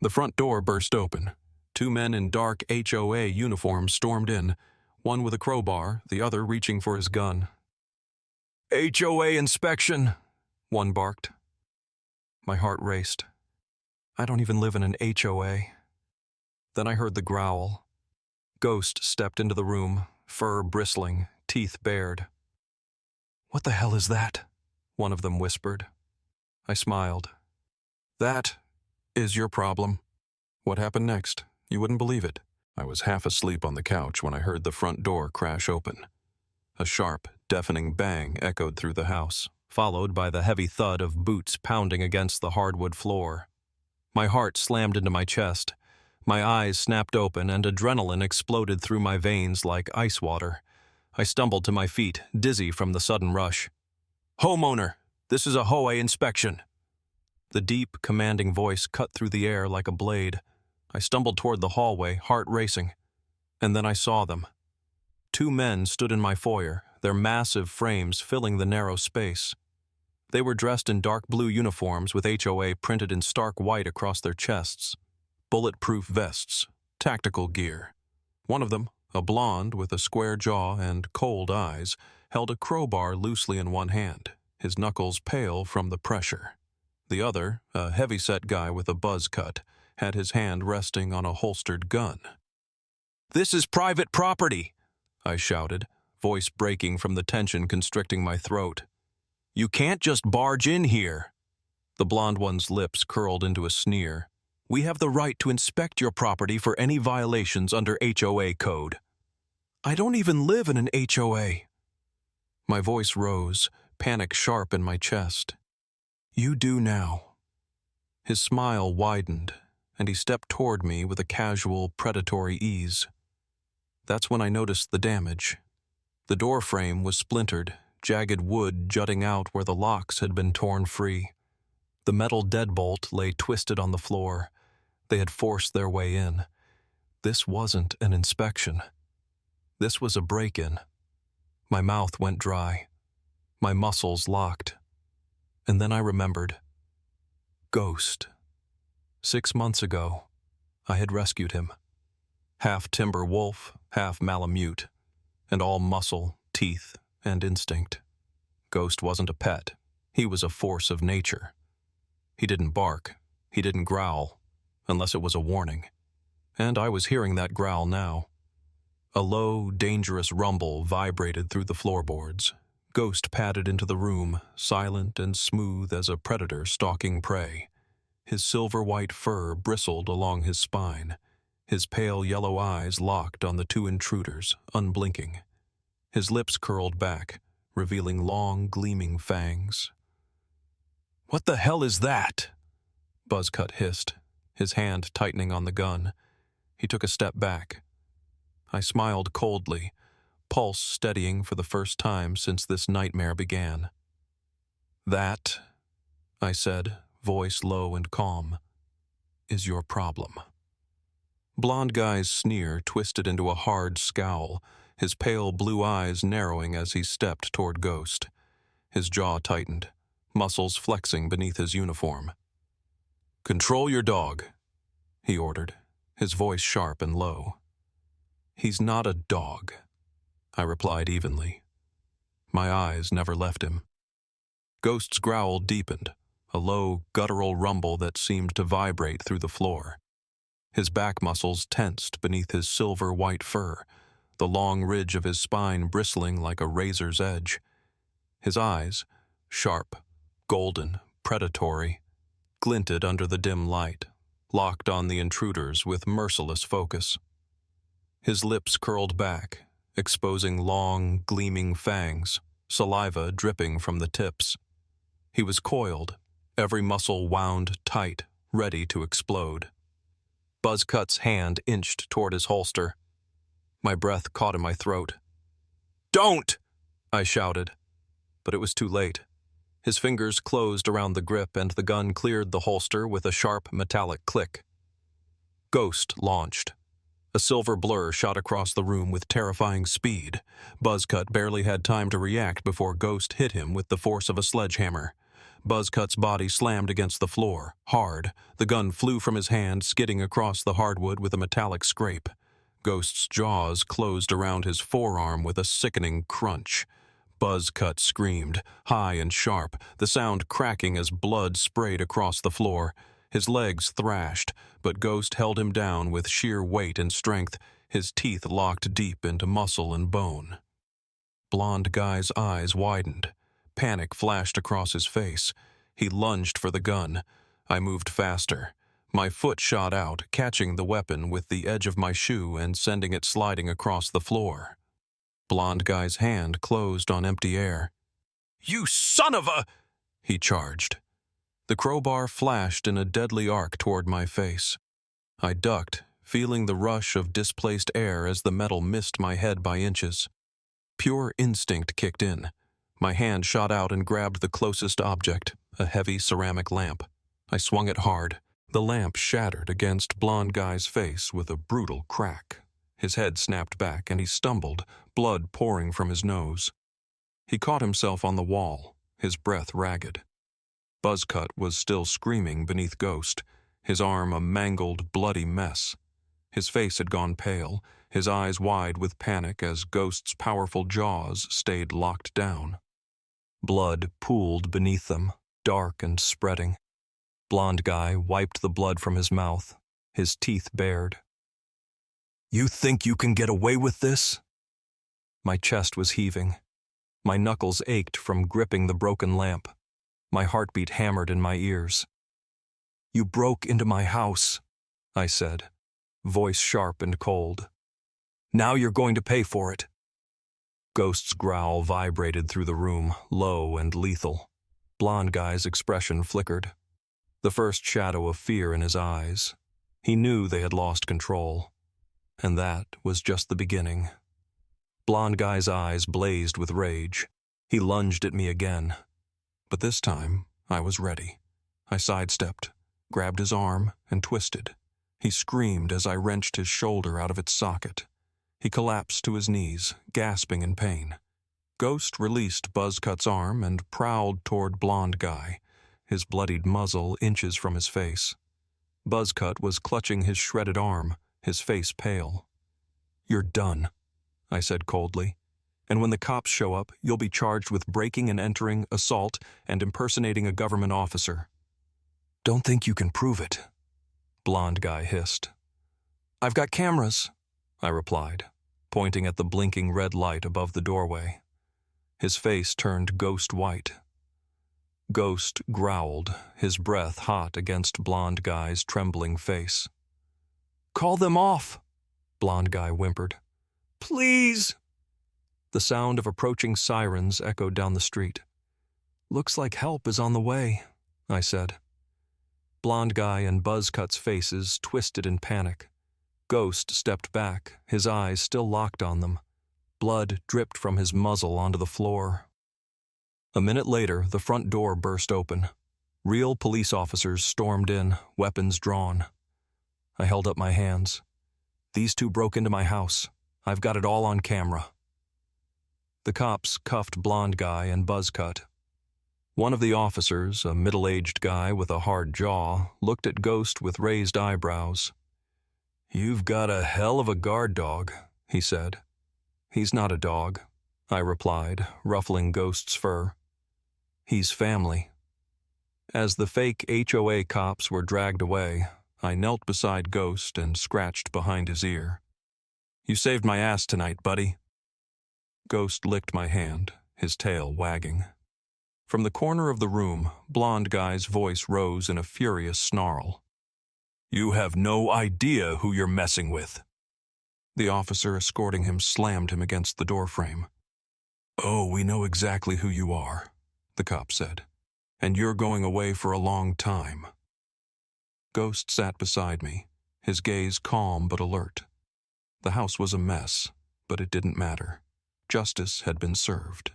The front door burst open. Two men in dark HOA uniforms stormed in, one with a crowbar, the other reaching for his gun. "HOA inspection," one barked. My heart raced. I don't even live in an HOA. Then I heard the growl. Ghost stepped into the room, fur bristling, teeth bared. "What the hell is that?" one of them whispered. I smiled. "That is your problem." What happened next? You wouldn't believe it. I was half asleep on the couch when I heard the front door crash open. A sharp, deafening bang echoed through the house, followed by the heavy thud of boots pounding against the hardwood floor. My heart slammed into my chest. My eyes snapped open and adrenaline exploded through my veins like ice water. I stumbled to my feet, dizzy from the sudden rush. "Homeowner, this is a HOA inspection." The deep, commanding voice cut through the air like a blade. I stumbled toward the hallway, heart racing. And then I saw them. Two men stood in my foyer, their massive frames filling the narrow space. They were dressed in dark blue uniforms with HOA printed in stark white across their chests. Bulletproof vests, tactical gear. One of them, a blonde with a square jaw and cold eyes, held a crowbar loosely in one hand, his knuckles pale from the pressure. The other, a heavy-set guy with a buzz cut, had his hand resting on a holstered gun. "This is private property," I shouted, voice breaking from the tension constricting my throat. "You can't just barge in here." The blonde one's lips curled into a sneer. "We have the right to inspect your property for any violations under HOA code." "I don't even live in an HOA." My voice rose, panic sharp in my chest. "You do now." His smile widened, and he stepped toward me with a casual, predatory ease. That's when I noticed the damage. The door frame was splintered, jagged wood jutting out where the locks had been torn free. The metal deadbolt lay twisted on the floor. They had forced their way in. This wasn't an inspection. This was a break-in. My mouth went dry. My muscles locked. And then I remembered. Ghost. 6 months ago, I had rescued him. Half timber wolf, half malamute, and all muscle, teeth, and instinct. Ghost wasn't a pet. He was a force of nature. He didn't bark. He didn't growl, unless it was a warning. And I was hearing that growl now. A low, dangerous rumble vibrated through the floorboards. Ghost padded into the room, silent and smooth as a predator stalking prey. His silver-white fur bristled along his spine. His pale yellow eyes locked on the two intruders, unblinking. His lips curled back, revealing long, gleaming fangs. "What the hell is that?" Buzzcut hissed, his hand tightening on the gun. He took a step back. I smiled coldly, pulse steadying for the first time since this nightmare began. "That," I said, voice low and calm, "is your problem." Blonde guy's sneer twisted into a hard scowl, his pale blue eyes narrowing as he stepped toward Ghost. His jaw tightened, muscles flexing beneath his uniform. "Control your dog," he ordered, his voice sharp and low. "He's not a dog," I replied evenly. My eyes never left him. Ghost's growl deepened, a low, guttural rumble that seemed to vibrate through the floor. His back muscles tensed beneath his silver-white fur, the long ridge of his spine bristling like a razor's edge. His eyes, sharp, golden, predatory, glinted under the dim light, locked on the intruders with merciless focus. His lips curled back, exposing long, gleaming fangs, saliva dripping from the tips. He was coiled, every muscle wound tight, ready to explode. Buzzcut's hand inched toward his holster. My breath caught in my throat. "Don't!" I shouted. But it was too late. His fingers closed around the grip and the gun cleared the holster with a sharp metallic click. Ghost launched. A silver blur shot across the room with terrifying speed. Buzzcut barely had time to react before Ghost hit him with the force of a sledgehammer. Buzzcut's body slammed against the floor, hard. The gun flew from his hand, skidding across the hardwood with a metallic scrape. Ghost's jaws closed around his forearm with a sickening crunch. Buzzcut screamed, high and sharp, the sound cracking as blood sprayed across the floor. His legs thrashed, but Ghost held him down with sheer weight and strength, his teeth locked deep into muscle and bone. Blonde Guy's eyes widened. Panic flashed across his face. He lunged for the gun. I moved faster. My foot shot out, catching the weapon with the edge of my shoe and sending it sliding across the floor. Blonde Guy's hand closed on empty air. "You son of a!" he charged. The crowbar flashed in a deadly arc toward my face. I ducked, feeling the rush of displaced air as the metal missed my head by inches. Pure instinct kicked in. My hand shot out and grabbed the closest object, a heavy ceramic lamp. I swung it hard. The lamp shattered against Blonde Guy's face with a brutal crack. His head snapped back and he stumbled, blood pouring from his nose. He caught himself on the wall, his breath ragged. Buzzcut was still screaming beneath Ghost, his arm a mangled, bloody mess. His face had gone pale, his eyes wide with panic as Ghost's powerful jaws stayed locked down. Blood pooled beneath them, dark and spreading. Blonde Guy wiped the blood from his mouth, his teeth bared. "You think you can get away with this?" My chest was heaving. My knuckles ached from gripping the broken lamp. My heartbeat hammered in my ears. "You broke into my house," I said, voice sharp and cold. "Now you're going to pay for it." Ghost's growl vibrated through the room, low and lethal. Blonde Guy's expression flickered. The first shadow of fear in his eyes. He knew they had lost control. And that was just the beginning. Blonde Guy's eyes blazed with rage. He lunged at me again. But this time, I was ready. I sidestepped, grabbed his arm, and twisted. He screamed as I wrenched his shoulder out of its socket. He collapsed to his knees, gasping in pain. Ghost released Buzzcut's arm and prowled toward Blonde Guy, his bloodied muzzle inches from his face. Buzzcut was clutching his shredded arm, his face pale. "You're done," I said coldly. "And when the cops show up, you'll be charged with breaking and entering, assault, and impersonating a government officer." "Don't think you can prove it," Blonde Guy hissed. "I've got cameras," I replied, pointing at the blinking red light above the doorway. His face turned ghost white. Ghost growled, his breath hot against Blonde Guy's trembling face. "Call them off," Blonde Guy whimpered. "Please." The sound of approaching sirens echoed down the street. "Looks like help is on the way," I said. Blonde Guy and Buzzcut's faces twisted in panic. Ghost stepped back, his eyes still locked on them. Blood dripped from his muzzle onto the floor. A minute later, the front door burst open. Real police officers stormed in, weapons drawn. I held up my hands. "These two broke into my house. I've got it all on camera." The cops cuffed Blonde Guy and Buzzcut. One of the officers, a middle-aged guy with a hard jaw, looked at Ghost with raised eyebrows. "You've got a hell of a guard dog," he said. "He's not a dog," I replied, ruffling Ghost's fur. "He's family." As the fake HOA cops were dragged away, I knelt beside Ghost and scratched behind his ear. "You saved my ass tonight, buddy." Ghost licked my hand, his tail wagging. From the corner of the room, Blonde Guy's voice rose in a furious snarl. "You have no idea who you're messing with." The officer escorting him slammed him against the doorframe. "Oh, we know exactly who you are," the cop said. "And you're going away for a long time." Ghost sat beside me, his gaze calm but alert. The house was a mess, but it didn't matter. Justice had been served.